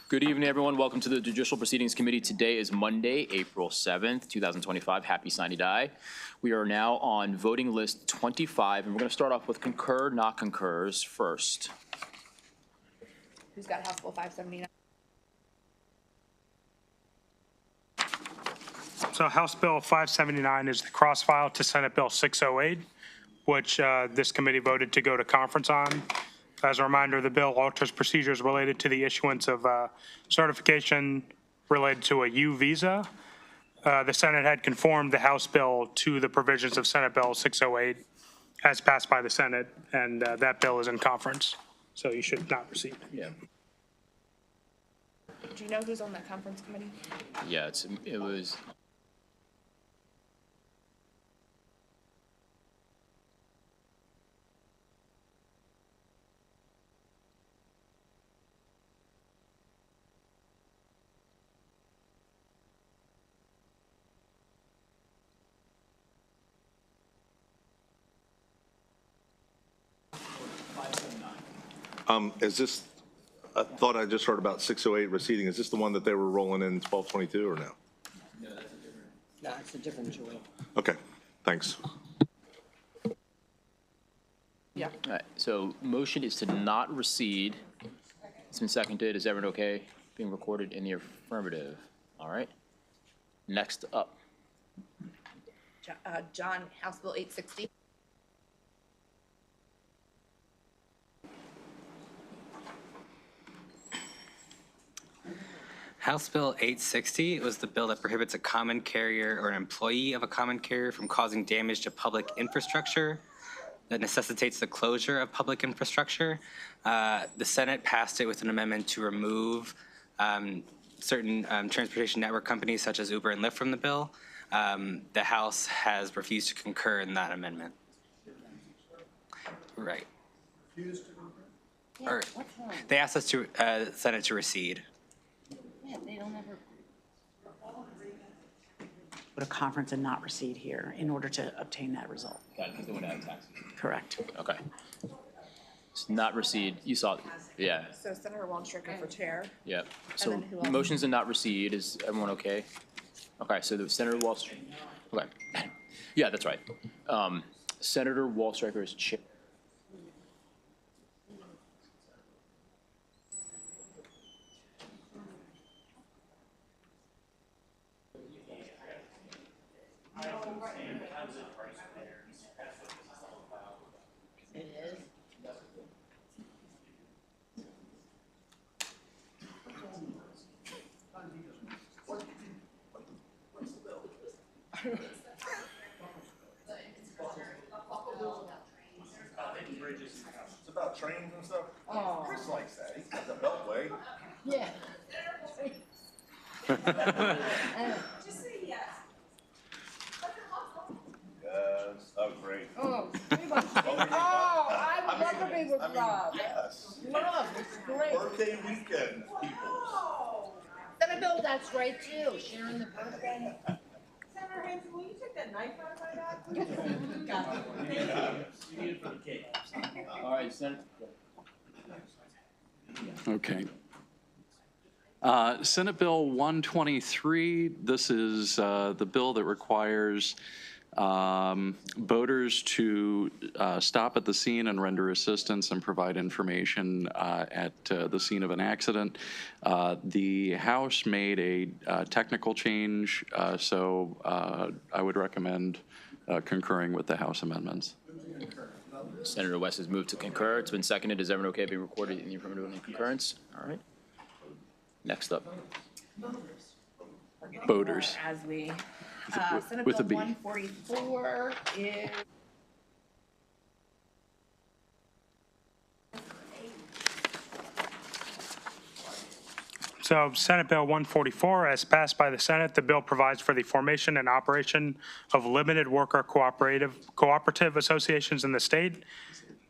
Good evening, everyone. Welcome to the Judicial Proceedings Committee. Today is Monday, April 7th, 2025. Happy Sine Die. We are now on voting list 25, and we're going to start off with concur, not concurs first. Who's got House Bill 579? So House Bill 579 is the cross-file to Senate Bill 608, which this committee voted to go to conference on. As a reminder, the bill alters procedures related to the issuance of certification related to a U visa. The Senate had conformed the House bill to the provisions of Senate Bill 608 as passed by the Senate, and that bill is in conference, so you should not proceed. Yeah. Do you know who's on that conference committee? Yeah, it was. Is this, I thought I just heard about 608 receding. Is this the one that they were rolling in 1222 or no? No, it's a different joy. Okay, thanks. Yeah. All right, so motion is to not recede. It's been seconded. Is everyone okay being recorded in the affirmative? All right. Next up. John, House Bill 860. House Bill 860 was the bill that prohibits a common carrier or an employee of a common carrier from causing damage to public infrastructure that necessitates the closure of public infrastructure. The Senate passed it with an amendment to remove certain transportation network companies such as Uber and Lyft from the bill. The House has refused to concur in that amendment. Right. Yeah, Or what's wrong? they asked us to Senate to recede. Yeah, they don't ever go to conference and not recede here in order to obtain that result. Correct. Okay. It's not recede. You saw it. Yeah. So Senator Wallstricker for chair. Yep. So then who else? motions to not recede. Is everyone okay? Okay, so the Senator Wallstricker. Okay. Yeah, that's right. Senator Wallstricker is chair. It is. It's about trains and stuff? Oh. Chris likes that. He's got the Beltway. Yeah. Just say yes. Yes, oh, great. Oh, I would love to be with Rob. Yes. Love, it's great. Birthday weekend, people. Senate Bill, that's right too, sharing the birthday. Senator Hanson, will you take that knife out of my bag? All right, Senator. Okay. Senate Bill 123, this is the bill that requires boaters to stop at the scene and render assistance and provide information at the scene of an accident. The House made a technical change, so I would recommend concurring with the House amendments. Senator West has moved to concur. It's been seconded. Is everyone okay being recorded in the affirmative on concurrence? All right. Next up. Boaters. As we, Senate With a Bill B. 144 is. So Senate Bill 144, as passed by the Senate, the bill provides for the formation and operation of limited worker cooperative associations in the state.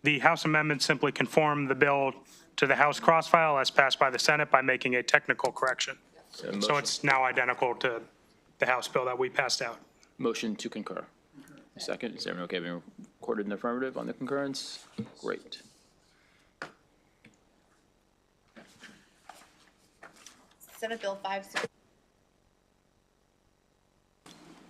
The House amendments simply conform the bill to the House cross-file as passed by the Senate by making a technical correction. So it's now identical to the House bill that we passed out. Motion to concur. Second, is everyone okay being recorded in the affirmative on the concurrence? Great. Senate Bill 560.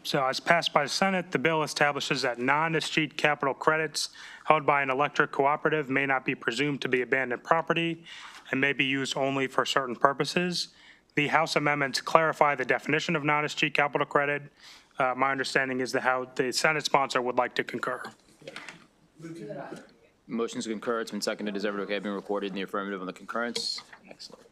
So as passed by the Senate, the bill establishes that non-escheat capital credits held by an electric cooperative may not be presumed to be abandoned property and may be used only for certain purposes. The House amendments clarify the definition of non-escheat capital credit. My understanding is that how the Senate sponsor would like to concur. Motion's to concur. It's been seconded. Is everyone okay being recorded in the affirmative on the concurrence? Excellent.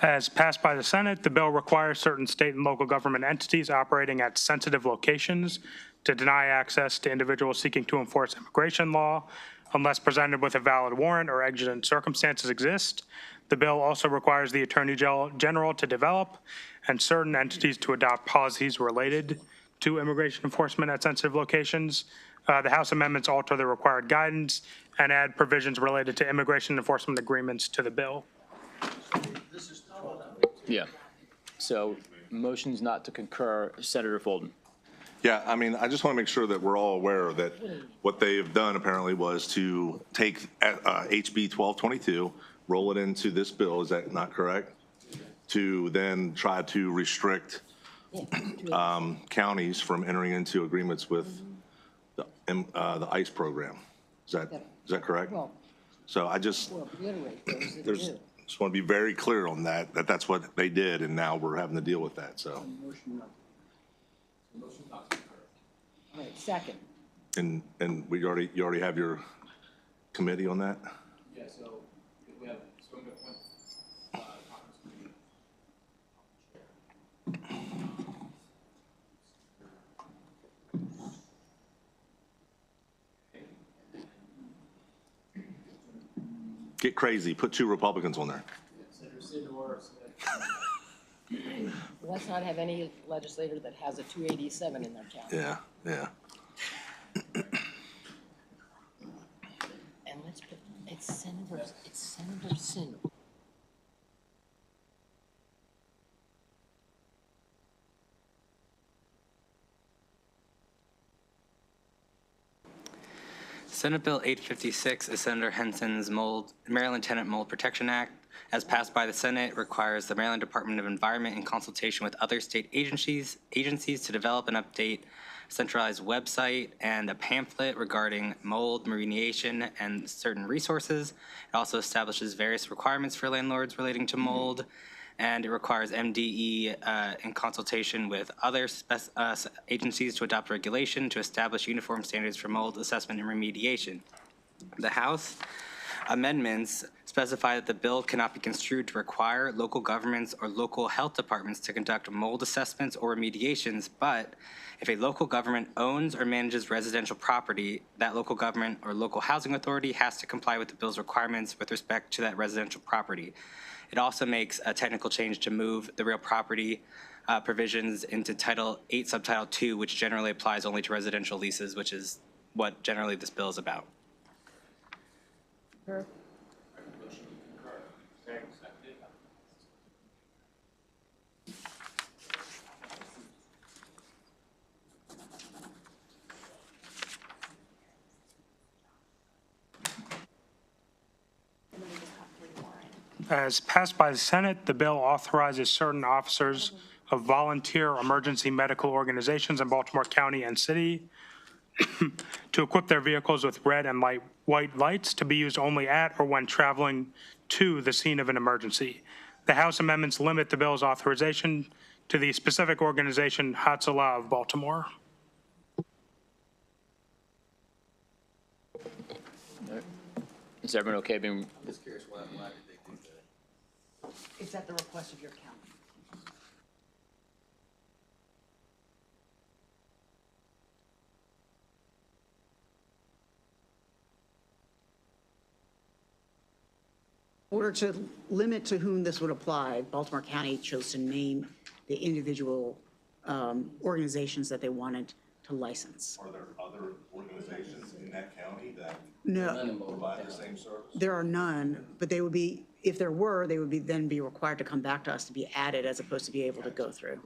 As passed by the Senate, the bill requires certain state and local government entities operating at sensitive locations to deny access to individuals seeking to enforce immigration law unless presented with a valid warrant or exigent circumstances exist. The bill also requires the Attorney General to develop and certain entities to adopt policies related to immigration enforcement at sensitive locations. The House amendments alter the required guidance and add provisions related to immigration enforcement agreements to the bill. Yeah. So motion's not to concur. Senator Folden. Yeah, I mean, I just want to make sure that we're all aware that what they have done apparently was to take HB 1222, roll it into this bill, is that not correct? To then try to restrict counties from entering into agreements with the ICE program. Is that correct? So I just, just want to be very clear on that that's what they did, and now we're having to deal with that, so. All right, second. And you already have your committee on that? Yeah, so we have, so I'm going to appoint conference Get crazy, put 2 Republicans on there. Let's not have any legislator that has a 287 in their count. Yeah, yeah. And let's put, it's Senator Sin. Senate Bill 856 is Senator Henson's Maryland Tenant Mold Protection Act. As passed by the Senate, requires the Maryland Department of Environment in consultation with other state agencies to develop and update a centralized website and a pamphlet regarding mold remediation and certain resources. It also establishes various requirements for landlords relating to mold, and it requires MDE in consultation with other agencies to adopt regulation to establish uniform standards for mold assessment and remediation. The House amendments specify that the bill cannot be construed to require local governments or local health departments to conduct mold assessments or remediations, but if a local government owns or manages residential property, that local government or local housing authority has to comply with the bill's requirements with respect to that residential property. It also makes a technical change to move the real property provisions into Title 8, Subtitle 2, which generally applies only to residential leases, which is what generally this bill is about. As passed by the Senate, the bill authorizes certain officers of volunteer emergency medical organizations in Baltimore County and City to equip their vehicles with red and white lights to be used only at or when traveling to the scene of an emergency. The House amendments limit the bill's authorization to the specific organization Hatzalah of Baltimore. Is everyone okay being? It's at the request of your county. In order to limit to whom this would apply, Baltimore County chose to name the individual organizations that they wanted to license. Are there other organizations in that county that No, provide the same service? there are none, but they would be, if there were, they would be then be required to come back to us to be added as opposed to be able to go through.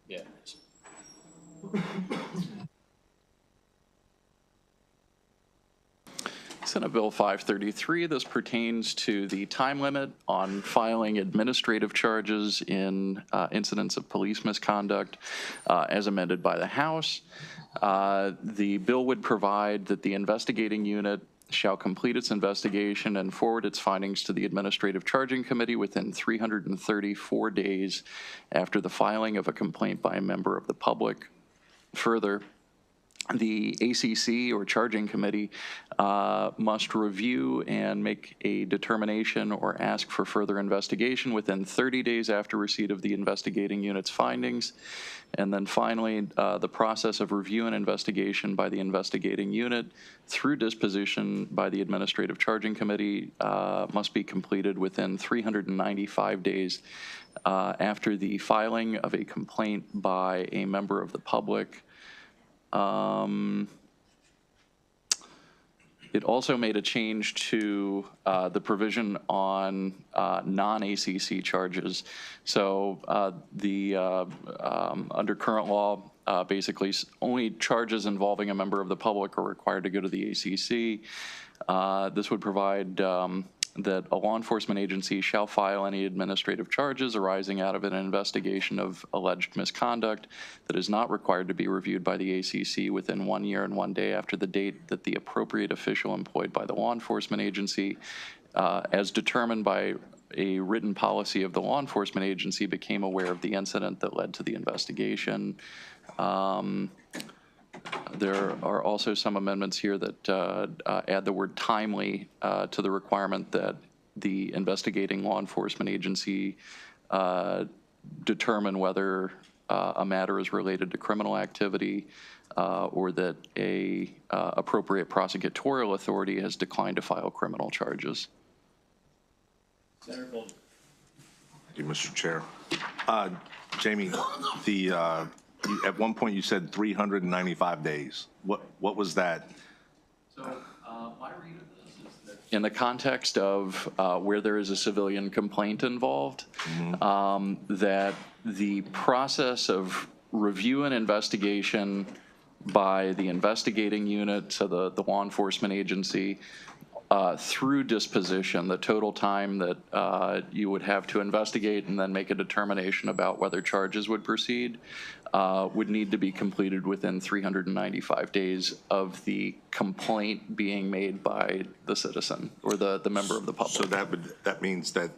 Yeah. Senate Bill 533, this pertains to the time limit on filing administrative charges in incidents of police misconduct as amended by the House. The bill would provide that the investigating unit shall complete its investigation and forward its findings to the Administrative Charging Committee within 334 days after the filing of a complaint by a member of the public. Further, the ACC or Charging Committee must review and make a determination or ask for further investigation within 30 days after receipt of the investigating unit's findings. And then finally, the process of review and investigation by the investigating unit through disposition by the Administrative Charging Committee must be completed within 395 days after the filing of a complaint by a member of the public. It also made a change to the provision on non-ACC charges. So under current law, basically only charges involving a member of the public are required to go to the ACC. This would provide that a law enforcement agency shall file any administrative charges arising out of an investigation of alleged misconduct that is not required to be reviewed by the ACC within 1 year and 1 day after the date that the appropriate official employed by the law enforcement agency, as determined by a written policy of the law enforcement agency, became aware of the incident that led to the investigation. There are also some amendments here that add the word timely to the requirement that the investigating law enforcement agency determine whether a matter is related to criminal activity or that a appropriate prosecutorial authority has declined to file criminal charges. Thank you, Mr. Chair. Jamie, at one point you said 395 days. What was that? So my read of this is that in the context of where there is a civilian complaint involved, that the process of review and investigation by the investigating unit, so the law enforcement agency, through disposition, the total time that you would have to investigate and then make a determination about whether charges would proceed, would need to be completed within 395 days of the complaint being made by the citizen or the member of the public. So that means that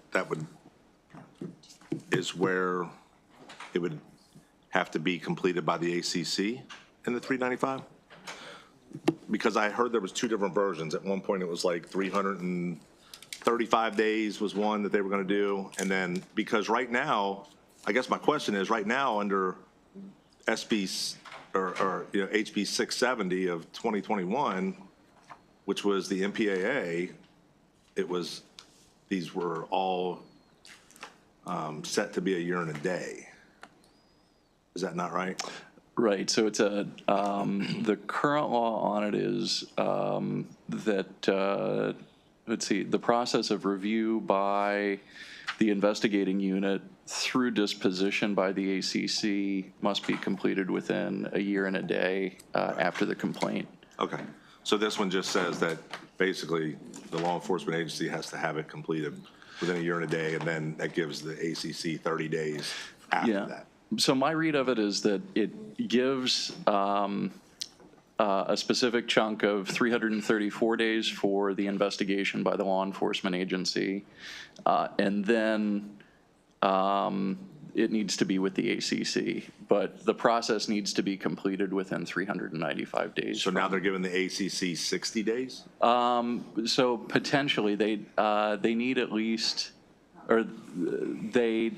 is where it would have to be completed by the ACC in the 395? Because I heard there was two different versions. At one point, it was like 335 days was one that they were going to do. And then, because right now, I guess my question is, right now, under SB or HB 670 of 2021, which was the MPAA, these were all set to be a year and a day. Is that not right? Right, so it's the current law on it is that, let's see, the process of review by the investigating unit through disposition by the ACC must be completed within a year and a day after the complaint. Okay, so this one just says that basically the law enforcement agency has to have it completed within a year and a day, and then that gives the ACC 30 days after that. So my read of it is that it gives a specific chunk of 334 days for the investigation by the law enforcement agency, and then it needs to be with the ACC, but the process needs to be completed within 395 days. So now they're giving the ACC 60 days? So potentially they need at least, or they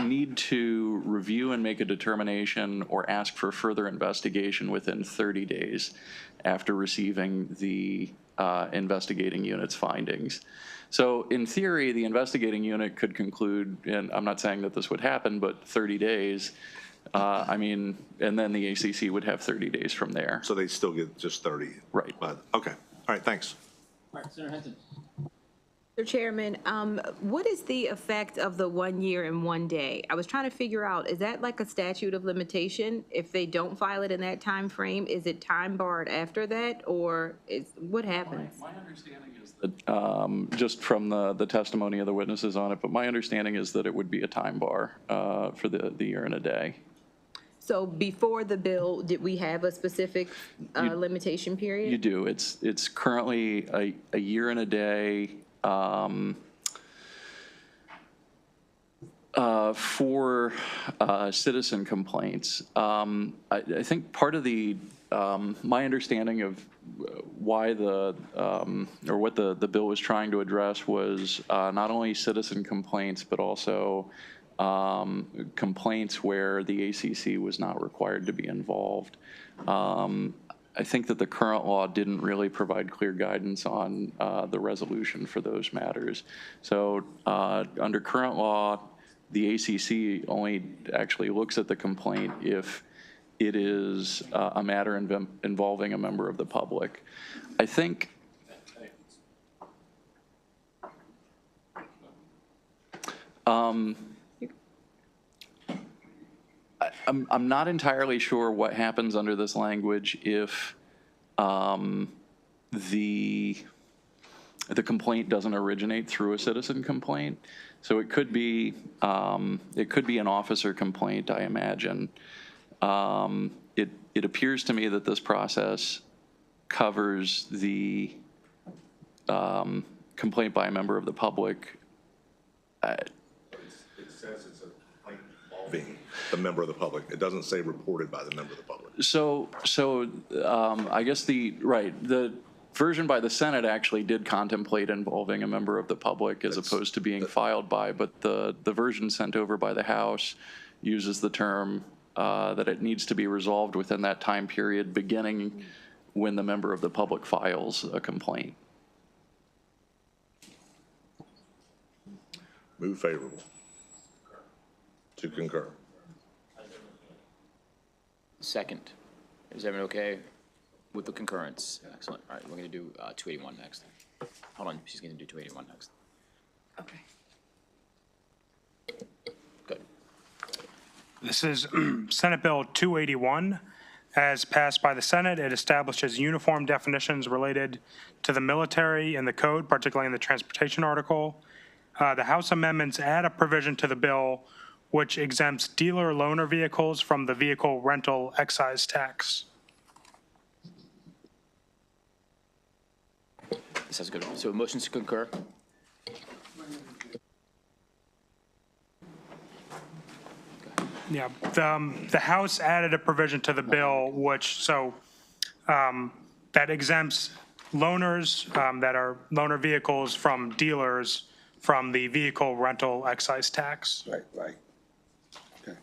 need to review and make a determination or ask for further investigation within 30 days after receiving the investigating unit's findings. So in theory, the investigating unit could conclude, and I'm not saying that this would happen, but 30 days, and then the ACC would have 30 days from there. So they still get just 30? Right. But, okay, all right, thanks. All right, Senator Henson. Mr. Chairman, what is the effect of the 1 year and 1 day? I was trying to figure out, is that like a statute of limitation? If they don't file it in that time frame, is it time barred after that, or what happens? My understanding is that, just from the testimony of the witnesses on it, but my understanding is that it would be a time bar for the year and a day. So before the bill, did we have a specific limitation period? You do. It's currently a year and a day for citizen complaints. I think part of my understanding of why or what the bill was trying to address was not only citizen complaints, but also complaints where the ACC was not required to be involved. I think that the current law didn't really provide clear guidance on the resolution for those matters. So under current law, the ACC only actually looks at the complaint if it is a matter involving a member of the public. I think I'm not entirely sure what happens under this language if the complaint doesn't originate through a citizen complaint. So it could be an officer complaint, I imagine. It appears to me that this process covers the complaint by a member of the public. It says it's a complaint involving the member of the public. It doesn't say reported by the member of the public. So I guess the version by the Senate actually did contemplate involving a member of the public as opposed to being filed by, but the version sent over by the House uses the term that it needs to be resolved within that time period beginning when the member of the public files a complaint. Move favorable. To concur. Second. Is everyone okay with the concurrence? Excellent. All right, we're going to do 281 next. Hold on, she's going to do 281 next. Okay. Good. This is Senate Bill 281. As passed by the Senate, it establishes uniform definitions related to the military in the code, particularly in the transportation article. The House amendments add a provision to the bill which exempts dealer loaner vehicles from the vehicle rental excise tax. This sounds good. So motions to concur? Yeah, the House added a provision to the bill that exempts loaners that are loaner vehicles from dealers from the vehicle rental excise tax. Right. Okay.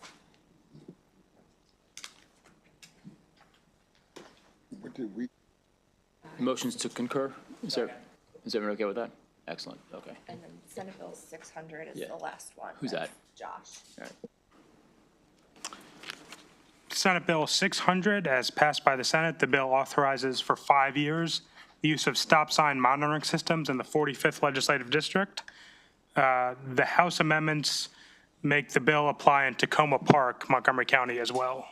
What did we? Motions to concur? Is everyone okay with that? Excellent, okay. And then Senate Bill 600 is Yeah. the last one. Who's that? Josh. All right. Senate Bill 600, as passed by the Senate, the bill authorizes for 5 years the use of stop sign monitoring systems in the 45th Legislative District. The House amendments make the bill apply in Tacoma Park, Montgomery County as well.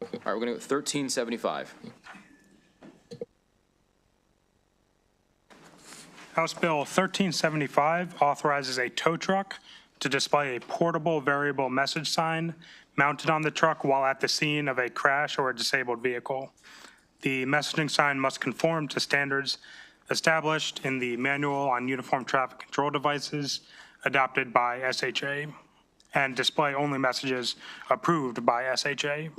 All right, we're going to go 1375. House Bill 1375 authorizes a tow truck to display a portable variable message sign mounted on the truck while at the scene of a crash or a disabled vehicle. The messaging sign must conform to standards established in the Manual on Uniform Traffic Control Devices adopted by SHA and display only messages approved by SHA.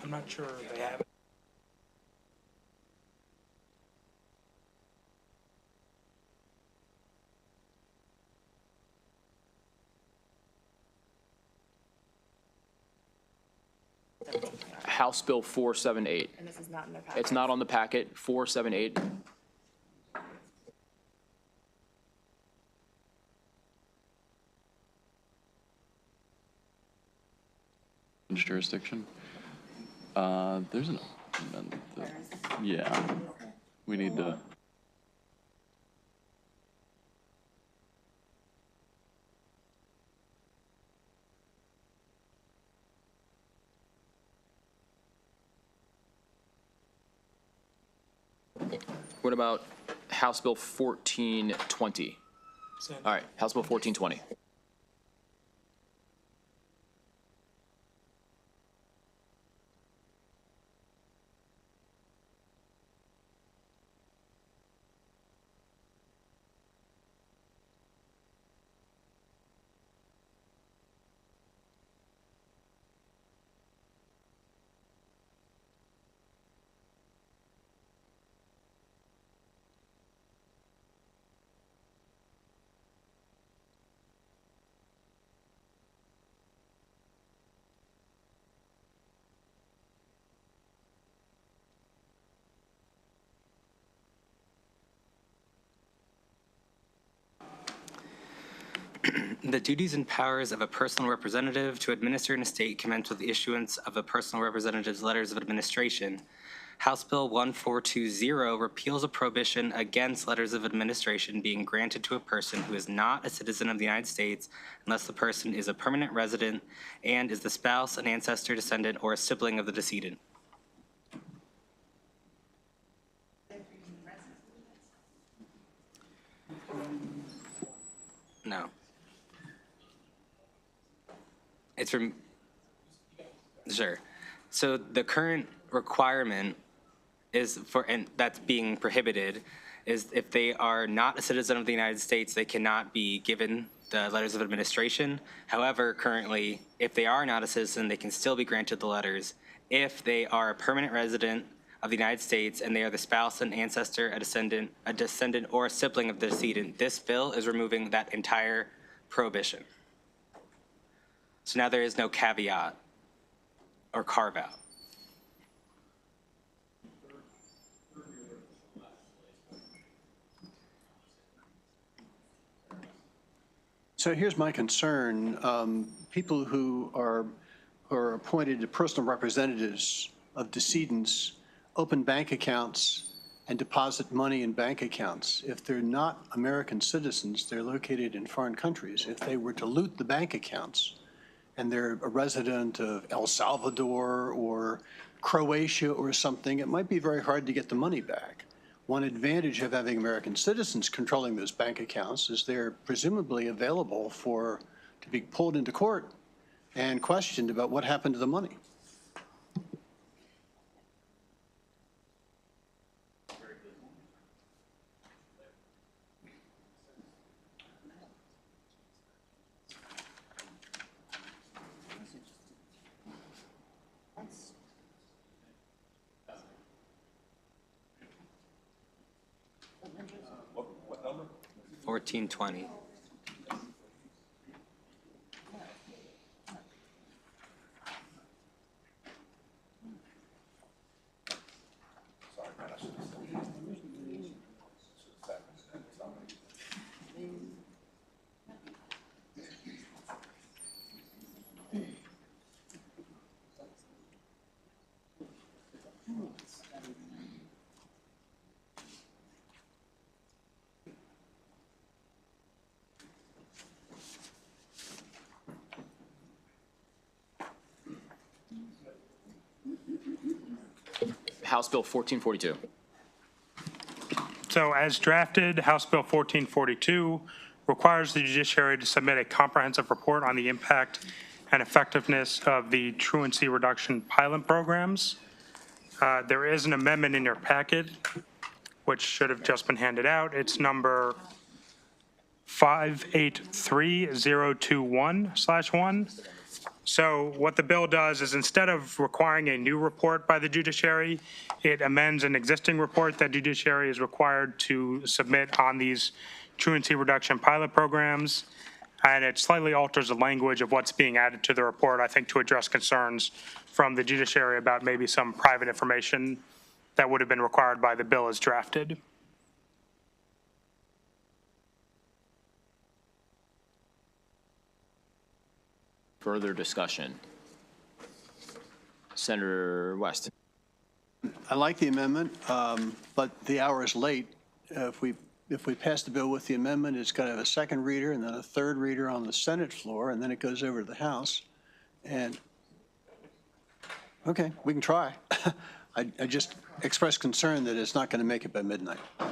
I'm not sure they have it. House Bill 478. And this is not in their packet. It's not on the packet, 478. Jurisdiction. There's an amendment that, yeah, we need to. What about House Bill 1420? All right, House Bill 1420. The duties and powers of a personal representative to administer an estate commence with the issuance of a personal representative's letters of administration. House Bill 1420 repeals a prohibition against letters of administration being granted to a person who is not a citizen of the United States unless the person is a permanent resident and is the spouse, an ancestor, descendant, or a sibling of the decedent. No. It's from, sure. So the current requirement is for, and that's being prohibited, is if they are not a citizen of the United States, they cannot be given the letters of administration. However, currently, if they are not a citizen, they can still be granted the letters. If they are a permanent resident of the United States and they are the spouse, an ancestor, a descendant, or a sibling of the decedent, this bill is removing that entire prohibition. So now there is no caveat or carve out. So here's my concern. People who are appointed to personal representatives of decedents open bank accounts and deposit money in bank accounts. If they're not American citizens, they're located in foreign countries. If they were to loot the bank accounts and they're a resident of El Salvador or Croatia or something, it might be very hard to get the money back. One advantage of having American citizens controlling those bank accounts is they're presumably available to be pulled into court and questioned about what happened to the money. What number? 1420. House Bill 1442. So as drafted, House Bill 1442 requires the judiciary to submit a comprehensive report on the impact and effectiveness of the truancy reduction pilot programs. There is an amendment in your packet, which should have just been handed out. It's number 583021/1. So what the bill does is instead of requiring a new report by the judiciary, it amends an existing report that judiciary is required to submit on these truancy reduction pilot programs. And it slightly alters the language of what's being added to the report, I think, to address concerns from the judiciary about maybe some private information that would have been required by the bill as drafted. Further discussion. Senator West. I like the amendment, but the hour is late. If we pass the bill with the amendment, it's got to have a second reader and then a third reader on the Senate floor, and then it goes over to the House. And, okay, we can try. I just express concern that it's not going to make it by midnight. All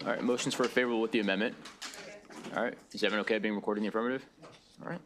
right, motions for favorable with the amendment. All right, is everyone okay being recorded in the affirmative? All right.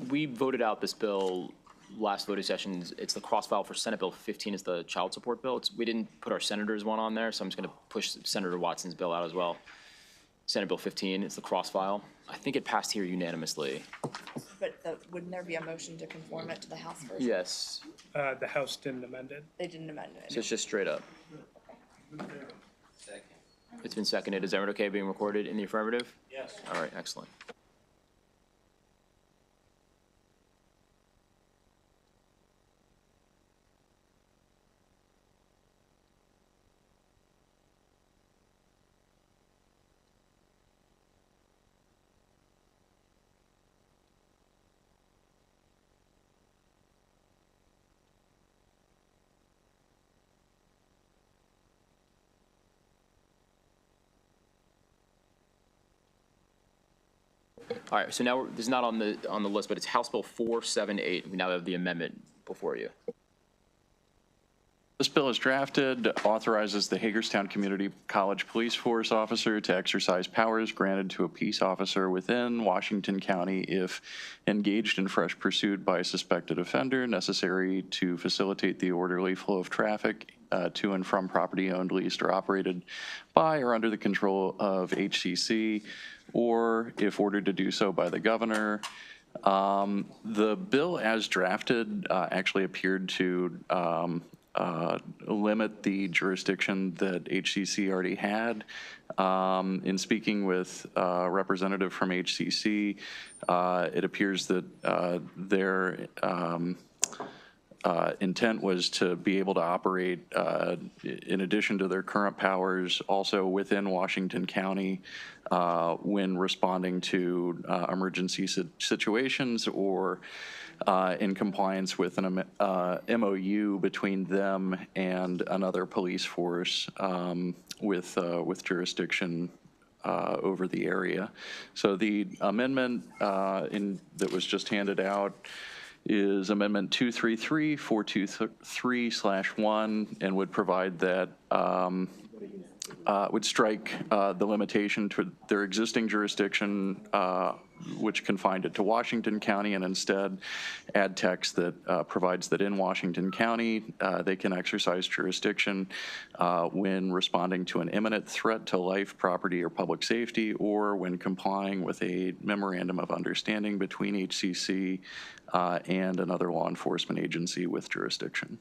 We voted out this bill last voting session. It's the cross file for Senate Bill 15 is the child support bill. We didn't put our senators one on there, so I'm just going to push Senator Watson's bill out as well. Senate Bill 15, it's the cross file. I think it passed here unanimously. But wouldn't there be a motion to conform it to the House version? Yes, The House didn't amend it. They didn't amend it. so it's just straight up. It's been seconded. Is everyone okay being recorded in the affirmative? Yes. All right, excellent. All right, so now this is not on the list, but it's House Bill 478. We now have the amendment before you. This bill is drafted, authorizes the Hagerstown Community College Police Force officer to exercise powers granted to a peace officer within Washington County if engaged in fresh pursuit by a suspected offender necessary to facilitate the orderly flow of traffic to and from property owned, leased, or operated by or under the control of HCC, or if ordered to do so by the governor. The bill as drafted actually appeared to limit the jurisdiction that HCC already had. In speaking with a representative from HCC, it appears that their intent was to be able to operate, in addition to their current powers, also within Washington County when responding to emergency situations or in compliance with an MOU between them and another police force with jurisdiction over the area. So the amendment that was just handed out is Amendment 233-423/1 and would provide that would strike the limitation to their existing jurisdiction, which confined it to Washington County, and instead add text that provides that in Washington County, they can exercise jurisdiction when responding to an imminent threat to life, property, or public safety, or when complying with a memorandum of understanding between HCC and another law enforcement agency with jurisdiction.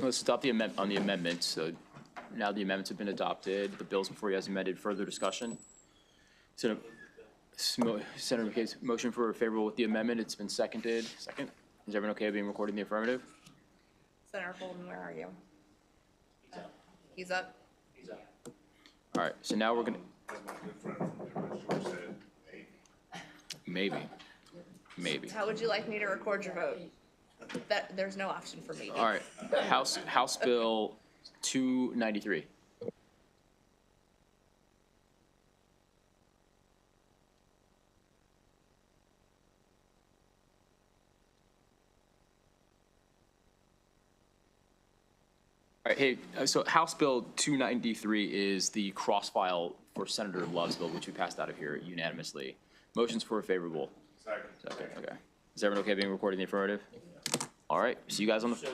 Let's adopt the amendment on the amendments. So now the amendments have been adopted. The bill's before you as amended. Further discussion? Senator McKay's motion for favorable with the amendment. It's been seconded. Second. Is everyone okay with being recorded in the affirmative? Senator Fulton, where are you? He's up. All right. So now we're gonna. Maybe. How would you like me to record your vote? There's no option for me. All right. House Bill 293. All right, hey, so House Bill 293 is the cross-file for Senator Love's bill, which we passed out of here unanimously. Motions for favorable. Second. Okay. Is everyone okay being recorded in the affirmative? All right, see you guys on the.